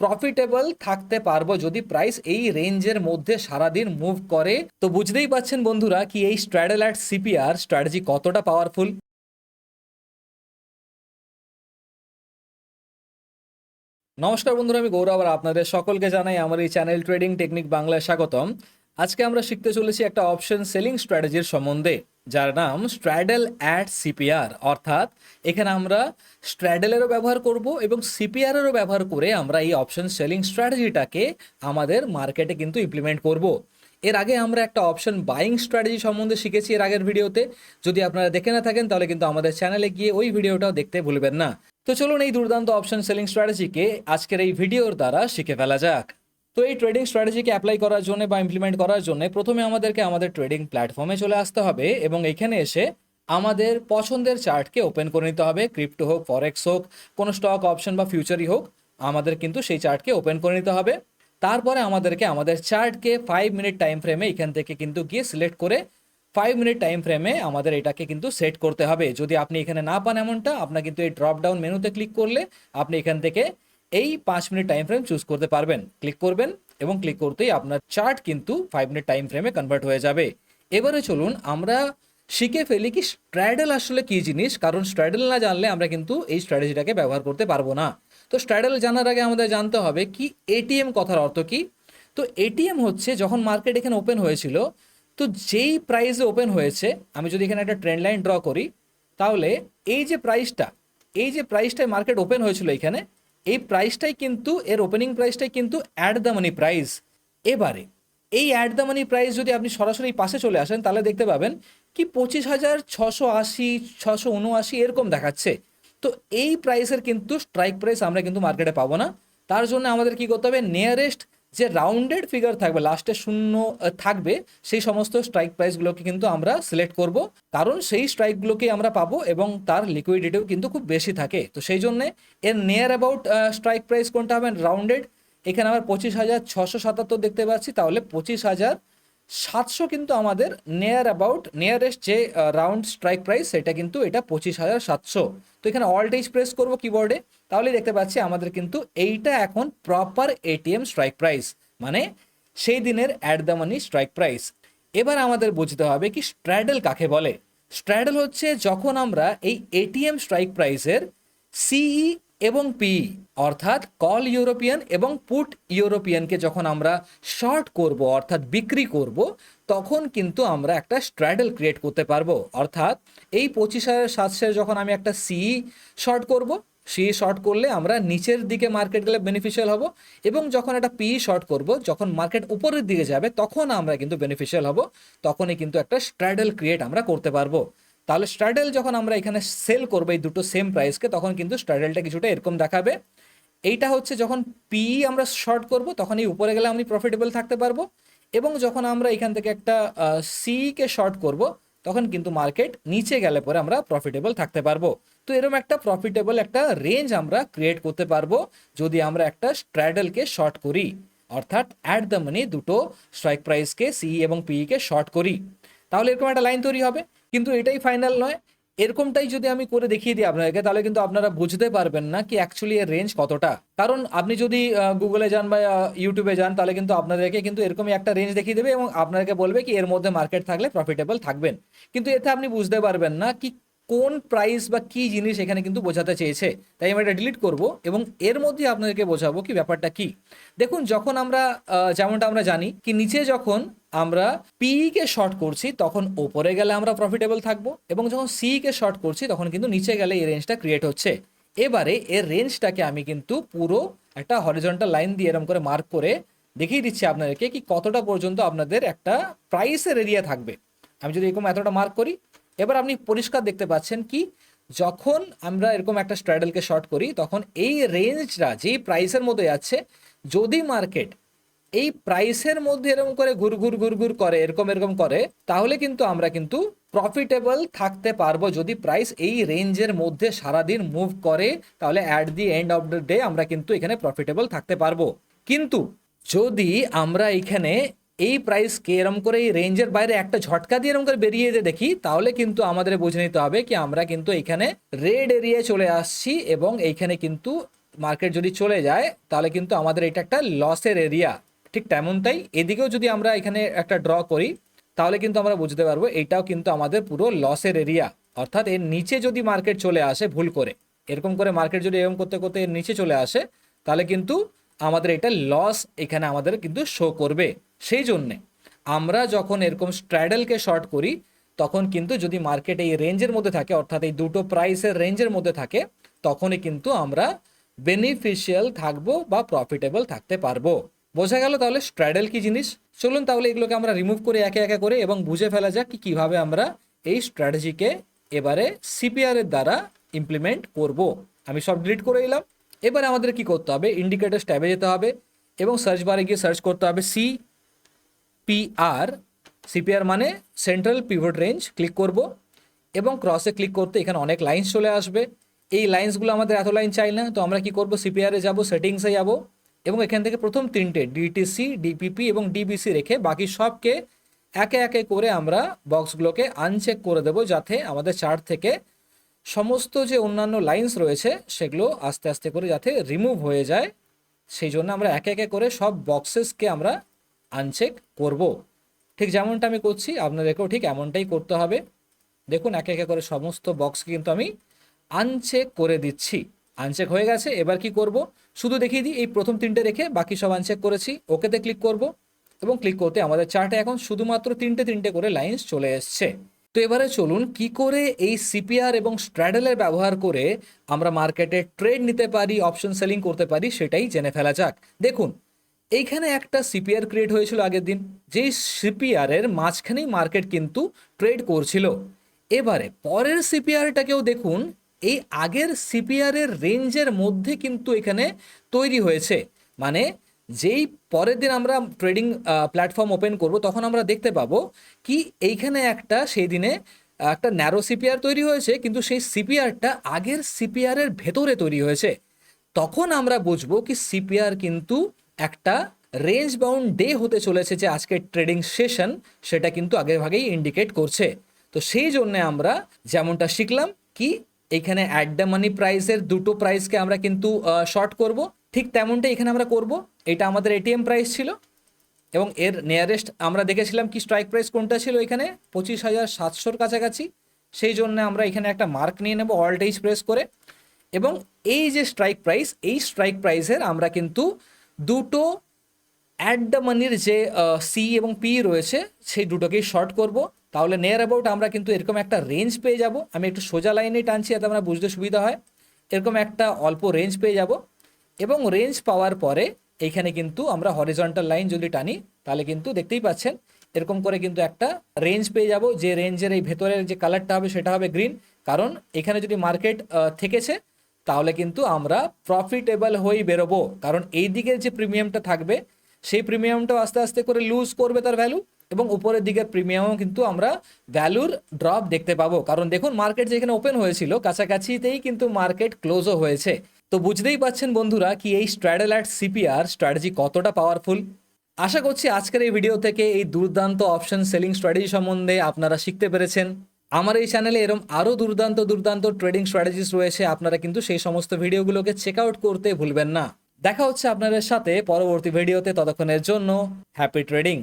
Profitable থাকতে পারবো যদি প্রাইস এই রেঞ্জের মধ্যে সারাদিন মুভ করে। তো বুঝতেই পাচ্ছেন বন্ধুরা কি এই স্ট্র্যাডল অ্যাট সিপিআর স্ট্র্যাটেজি কতটা পাওয়ারফুল। নমস্কার বন্ধুরা, আমি গৌরব আর আপনাদের সকলকে জানাই আমার এই চ্যানেল ট্রেডিং টেকনিক বাংলায় স্বাগতম। আজকে আমরা শিখতে চলেছি একটা অপশন সেলিং স্ট্র্যাটেজির সম্বন্ধে, যার নাম স্ট্র্যাডল অ্যাট সিপিআর। অর্থাৎ এখানে আমরা স্ট্র্যাডলেরও ব্যবহার করব এবং সিপিআরেরও ব্যবহার করে আমরা এই অপশন সেলিং স্ট্র্যাটেজিটাকে আমাদের মার্কেটে কিন্তু ইমপ্লিমেন্ট করব। এর আগে আমরা একটা অপশন বাইং স্ট্র্যাটেজি সম্বন্ধে শিখেছি এর আগের ভিডিওতে। যদি আপনারা দেখে না থাকেন তাহলে কিন্তু আমাদের চ্যানেলে গিয়ে ওই ভিডিওটাও দেখতে ভুলবেন না। তো চলুন এই দুর্দান্ত অপশন সেলিং স্ট্র্যাটেজিকে আজকের এই ভিডিওর দ্বারা শিখে ফেলা যাক। তো এই ট্রেডিং স্ট্র্যাটেজিকে অ্যাপ্লাই করার জন্য বা ইমপ্লিমেন্ট করার জন্য প্রথমে আমাদেরকে আমাদের ট্রেডিং প্ল্যাটফর্মে চলে আসতে হবে এবং এখানে এসে আমাদের পছন্দের চার্টকে ওপেন করে নিতে হবে। ক্রিপ্টো হোক, ফরেক্স হোক, কোনো স্টক অপশন বা ফিউচারই হোক, আমাদের কিন্তু সেই চার্টকে ওপেন করে নিতে হবে। তারপরে আমাদেরকে আমাদের চার্টকে 5 মিনিট টাইম ফ্রেমে এখান থেকে কিন্তু গিয়ে সিলেক্ট করে 5 মিনিট টাইম ফ্রেমে আমাদের এটাকে কিন্তু সেট করতে হবে। যদি আপনি এখানে না পান এমনটা, আপনার কিন্তু এই ড্রপ ডাউন মেনুতে ক্লিক করলে আপনি এখান থেকে এই 5 মিনিট টাইম ফ্রেম চুজ করতে পারবেন। ক্লিক করবেন এবং ক্লিক করতেই আপনার চার্ট কিন্তু 5 মিনিট টাইম ফ্রেমে কনভার্ট হয়ে যাবে। এবারে চলুন আমরা শিখে ফেলি কি স্ট্র্যাডল আসলে কি জিনিস, কারণ স্ট্র্যাডল না জানলে আমরা কিন্তু এই স্ট্র্যাটেজিটাকে ব্যবহার করতে পারবো না। তো স্ট্র্যাডল জানার আগে আমাদের জানতে হবে কি এটিএম কথার অর্থ কি। তো এটিএম হচ্ছে যখন মার্কেট এখানে ওপেন হয়েছিল, তো যেই প্রাইসে ওপেন হয়েছে, আমি যদি এখানে একটা ট্রেন্ড লাইন ড্র করি, তাহলে এই যে প্রাইসটায় মার্কেট ওপেন হয়েছিল এখানে, এই প্রাইসটাই কিন্তু এর ওপেনিং প্রাইসটাই কিন্তু অ্যাট দ্য মানি প্রাইস। এবারে এই অ্যাট দ্য মানি প্রাইস যদি আপনি সরাসরি পাশে চলে আসেন তাহলে দেখতে পাবেন কি 25,680, 679 এরকম দেখাচ্ছে। তো এই প্রাইসের কিন্তু স্ট্রাইক প্রাইস আমরা কিন্তু মার্কেটে পাবো না। তার জন্য আমাদের কি করতে হবে, নিয়ারেস্ট যে রাউন্ডেড ফিগার থাকবে, লাস্টে শূন্য থাকবে, সেই সমস্ত স্ট্রাইক প্রাইসগুলোকে কিন্তু আমরা সিলেক্ট করব, কারণ সেই স্ট্রাইকগুলোকেই আমরা পাবো এবং তার লিকুইডিটিও কিন্তু খুব বেশি থাকে। তো সেই জন্যে এর নিয়ার অ্যাবাউট স্ট্রাইক প্রাইস কোনটা হবে, রাউন্ডেড। এখানে আমার 25,677 দেখতে পাচ্ছি, তাহলে 25,700 কিন্তু আমাদের নিয়ারেস্ট যে রাউন্ড স্ট্রাইক প্রাইস, সেটা কিন্তু এটা 25,700। তো এখানে অল্ট এইচ প্রেস করবো কিবোর্ডে, তাহলে দেখতে পাচ্ছি আমাদের কিন্তু এইটা এখন প্রপার এটিএম স্ট্রাইক প্রাইস, মানে সেই দিনের at the money strike price. এবার আমাদের বুঝতে হবে কি স্ট্র্যাডল কাকে বলে। স্ট্র্যাডল হচ্ছে যখন আমরা এই এটিএম স্ট্রাইক প্রাইসের সিই এবং পিই অর্থাৎ কল ইউরোপিয়ান এবং পুট ইউরোপিয়ানকে যখন আমরা শর্ট করব অর্থাৎ বিক্রি করব, তখন কিন্তু আমরা একটা স্ট্র্যাডল ক্রিয়েট করতে পারবো। অর্থাৎ এই 25,700 যখন আমি একটা সিই শর্ট করব, সিই শর্ট করলে আমরা নিচের দিকে মার্কেট গেলে বেনিফিশিয়াল হব, এবং যখন একটা পিই শর্ট করব, যখন মার্কেট উপরের দিকে যাবে তখন আমরা কিন্তু বেনিফিশিয়াল হব। তখনই কিন্তু একটা স্ট্র্যাডল ক্রিয়েট আমরা করতে পারবো। তাহলে স্ট্র্যাডল যখন আমরা এখানে সেল করবো এই দুটো সেম প্রাইসকে, তখন কিন্তু স্ট্র্যাডলটা কিছুটা এরকম দেখাবে। এইটা হচ্ছে যখন পি আমরা শর্ট করব, তখন এই উপরে গেলে আমি প্রফিটেবল থাকতে পারবো, এবং যখন আমরা এখান থেকে একটা সি কে শর্ট করব, তখন কিন্তু মার্কেট নিচে গেলে পরে আমরা প্রফিটেবল থাকতে পারবো। তো এরকম একটা প্রফিটেবল একটা রেঞ্জ আমরা ক্রিয়েট করতে পারবো যদি আমরা একটা স্ট্র্যাডলকে শর্ট করি, অর্থাৎ অ্যাট দ্য মানি দুটো স্ট্রাইক প্রাইসকে সি এবং পি কে শর্ট করি। তাহলে এরকম একটা লাইন তৈরি হবে। কিন্তু এটাই ফাইনাল নয়, এরকমটাই যদি আমি করে দেখিয়ে দিই আপনাদেরকে, তাহলে কিন্তু আপনারা বুঝতে পারবেন না কি অ্যাকচুয়ালি এর রেঞ্জ কতটা। কারণ আপনি যদি গুগলে যান বা ইউটিউবে যান, তাহলে কিন্তু আপনাদেরকে কিন্তু এরকমই একটা রেঞ্জ দেখিয়ে দেবে এবং আপনাকে বলবে কি এর মধ্যে মার্কেট থাকলে প্রফিটেবল থাকবেন। কিন্তু এতে আপনি বুঝতে পারবেন না কি কোন প্রাইস বা কি জিনিস এখানে কিন্তু বোঝাতে চেয়েছে। তাই আমি এটা ডিলিট করব এবং এর মধ্যে আপনাদেরকে বোঝাবো কি ব্যাপারটা কি। দেখুন, যখন আমরা যেমনটা আমরা জানি কি নিচে যখন আমরা পি কে শর্ট করছি তখন ওপরে গেলে আমরা প্রফিটেবল থাকবো, এবং যখন সি কে শর্ট করছি তখন কিন্তু নিচে গেলে এই রেঞ্জটা ক্রিয়েট হচ্ছে। এবারে এর রেঞ্জটাকে আমি কিন্তু পুরো একটা হরিজন্টাল লাইন দিয়ে এরকম করে মার্ক করে দেখিয়ে দিচ্ছি আপনাদেরকে কি কতটা পর্যন্ত আপনাদের একটা প্রাইসের এরিয়া থাকবে। আমি যদি এরকম এতটা মার্ক করি, এবার আপনি পরিষ্কার দেখতে পাচ্ছেন কি যখন আমরা এরকম একটা স্ট্র্যাডলকে শর্ট করি, তখন এই রেঞ্জটা যেই প্রাইসের মধ্যে যাচ্ছে, যদি মার্কেট এই প্রাইসের মধ্যে এরকম করে ঘুর করে এরকম করে, তাহলে কিন্তু আমরা কিন্তু প্রফিটেবল থাকতে পারবো। যদি প্রাইস এই রেঞ্জের মধ্যে সারাদিন মুভ করে, তাহলে at the end of the day আমরা কিন্তু এখানে প্রফিটেবল থাকতে পারবো। কিন্তু যদি আমরা এখানে এই প্রাইসকে এরকম করে এই রেঞ্জের বাইরে একটা ঝটকা দিয়ে এরকম করে বেরিয়ে যেতে দেখি, তাহলে কিন্তু আমাদের বুঝে নিতে হবে কি আমরা কিন্তু এখানে রেড এরিয়ায় চলে আসছি এবং এইখানে কিন্তু মার্কেট যদি চলে যায় তাহলে কিন্তু আমাদের এটা একটা লসের এরিয়া। ঠিক তেমনটাই এদিকেও যদি আমরা এখানে একটা ড্র করি তাহলে কিন্তু আমরা বুঝতে পারবো এটাও কিন্তু আমাদের পুরো লসের এরিয়া। অর্থাৎ এর নিচে যদি মার্কেট চলে আসে ভুল করে, এরকম করে মার্কেট যদি এরকম করতে করতে এর নিচে চলে আসে তাহলে কিন্তু আমাদের এটা লস এখানে আমাদের কিন্তু শো করবে। সেই জন্যে আমরা যখন এরকম স্ট্র্যাডলকে শর্ট করি তখন কিন্তু যদি মার্কেট এই রেঞ্জের মধ্যে থাকে, অর্থাৎ এই দুটো প্রাইসের রেঞ্জের মধ্যে থাকে, তখনই কিন্তু আমরা বেনিফিশিয়াল থাকবো বা প্রফিটেবল থাকতে পারবো। বোঝা গেল তাহলে স্ট্র্যাডল কি জিনিস? চলুন তাহলে এগুলোকে আমরা রিমুভ করে একে একে করে এবং বুঝে ফেলা যাক কি কিভাবে আমরা এই স্ট্র্যাটেজিকে এবারে সিপিআর এর দ্বারা ইমপ্লিমেন্ট করব। আমি সব ডিলিট করে দিলাম। এবারে আমাদের কি করতে হবে, ইন্ডিকেটর ট্যাবে যেতে হবে এবং সার্চ বারে গিয়ে সার্চ করতে হবে সিপিআর। সিপিআর মানে সেন্ট্রাল পিভট রেঞ্জ, ক্লিক করব এবং ক্রসে ক্লিক করতে এখানে অনেক লাইন্স চলে আসবে। এই লাইন্সগুলো আমাদের এত লাইন চাই না, তো আমরা কি করব, সিপিআরে যাব, সেটিংসে যাব এবং এখান থেকে প্রথম তিনটে ডিটিসি, ডিপিপি এবং ডিবিসি রেখে বাকি সবকে একে একে করে আমরা বক্সগুলোকে আনচেক করে দেব, যাতে আমাদের চার্ট থেকে সমস্ত যে অন্যান্য লাইন্স রয়েছে সেগুলো আস্তে আস্তে করে যাতে রিমুভ হয়ে যায়। সেই জন্য আমরা একে একে করে সব বক্সেসকে আমরা আনচেক করব। ঠিক যেমনটা আমি করছি আপনাদেরকেও ঠিক এমনটাই করতে হবে। দেখুন একে একে করে সমস্ত বক্সকে কিন্তু আমি আনচেক করে দিচ্ছি। আনচেক হয়ে গেছে। এবার কি করব, শুধু দেখিয়ে দিই, এই প্রথম তিনটে রেখে বাকি সব আনচেক করেছি, ওকেতে ক্লিক করব এবং ক্লিক করতে আমাদের চার্টে এখন শুধুমাত্র তিনটে তিনটে করে লাইন্স চলে এসছে। তো এবারে চলুন কি করে এই সিপিআর এবং স্ট্র্যাডলের ব্যবহার করে আমরা মার্কেটে ট্রেড নিতে পারি, অপশন সেলিং করতে পারি, সেটাই জেনে ফেলা যাক। দেখুন এইখানে একটা সিপিআর ক্রিয়েট হয়েছিল আগের দিন, যেই সিপিআর এর মাঝখানেই মার্কেট কিন্তু ট্রেড করছিল। এবারে পরের সিপিআরটাকেও দেখুন, এই আগের সিপিআর এর রেঞ্জের মধ্যে কিন্তু এখানে তৈরি হয়েছে। মানে যেই পরের দিন আমরা ট্রেডিং প্ল্যাটফর্ম ওপেন করব তখন আমরা দেখতে পাবো কি এইখানে একটা সেই দিনে একটা ন্যারো সিপিআর তৈরি হয়েছে, কিন্তু সেই সিপিআরটা আগের সিপিআর এর ভেতরে তৈরি হয়েছে। তখন আমরা বুঝবো কি সিপিআর কিন্তু একটা রেঞ্জ বাউন্ড ডে হতে চলেছে, যে আজকের ট্রেডিং সেশন সেটা কিন্তু আগের ভাগেই ইন্ডিকেট করছে। তো সেই জন্য আমরা যেমনটা শিখলাম কি এখানে অ্যাট দ্য মানি প্রাইসের দুটো প্রাইসকে আমরা কিন্তু শর্ট করব, ঠিক তেমনটাই এখানে আমরা করব। এটা আমাদের এটিএম প্রাইস ছিল এবং এর নিয়ারেস্ট আমরা দেখেছিলাম কি স্ট্রাইক প্রাইস কোনটা ছিল, এখানে 25,700 কাছাকাছি। সেই জন্য আমরা এখানে একটা মার্ক নিয়ে নেব অল্ট এইচ প্রেস করে, এবং এই যে স্ট্রাইক প্রাইস, এই স্ট্রাইক প্রাইসের আমরা কিন্তু দুটো অ্যাট দ্য মানির যে সি এবং পি রয়েছে সেই দুটোকেই শর্ট করব। তাহলে নিয়ার অ্যাবাউট আমরা কিন্তু এরকম একটা রেঞ্জ পেয়ে যাব। আমি একটু সোজা লাইনে টানছি যাতে আমরা বুঝতে সুবিধা হয়। এরকম একটা অল্প রেঞ্জ পেয়ে যাব এবং রেঞ্জ পাওয়ার পরে এইখানে কিন্তু আমরা হরিজন্টাল লাইন যদি টানি তাহলে কিন্তু দেখতেই পাচ্ছেন এরকম করে কিন্তু একটা রেঞ্জ পেয়ে যাব, যে রেঞ্জের এই ভেতরের যে কালারটা হবে সেটা হবে গ্রিন। কারণ এখানে যদি মার্কেট থেকেছে তাহলে কিন্তু আমরা প্রফিটেবল হয়েই বেরোবো, কারণ এই দিকের যে প্রিমিয়ামটা থাকবে সেই প্রিমিয়ামটাও আস্তে আস্তে করে লুজ করবে তার ভ্যালু, এবং উপরের দিকের প্রিমিয়ামও কিন্তু আমরা ভ্যালুর ড্রপ দেখতে পাবো। কারণ দেখুন মার্কেট যেখানে ওপেন হয়েছিল কাছাকাছিতেই কিন্তু মার্কেট ক্লোজও হয়েছে। তো বুঝতেই পাচ্ছেন বন্ধুরা কি এই স্ট্র্যাডল অ্যাট সিপিআর স্ট্র্যাটেজি কতটা পাওয়ারফুল। আশা করছি আজকের এই ভিডিও থেকে এই দুর্দান্ত অপশন সেলিং স্ট্র্যাটেজি সম্বন্ধে আপনারা শিখতে পেরেছেন। আমার এই চ্যানেলে এরকম আরও দুর্দান্ত দুর্দান্ত ট্রেডিং স্ট্র্যাটেজিস রয়েছে, আপনারা কিন্তু সেই সমস্ত ভিডিওগুলোকে চেক আউট করতে ভুলবেন না। দেখা হচ্ছে আপনাদের সাথে পরবর্তী ভিডিওতে, ততক্ষণের জন্য হ্যাপি ট্রেডিং।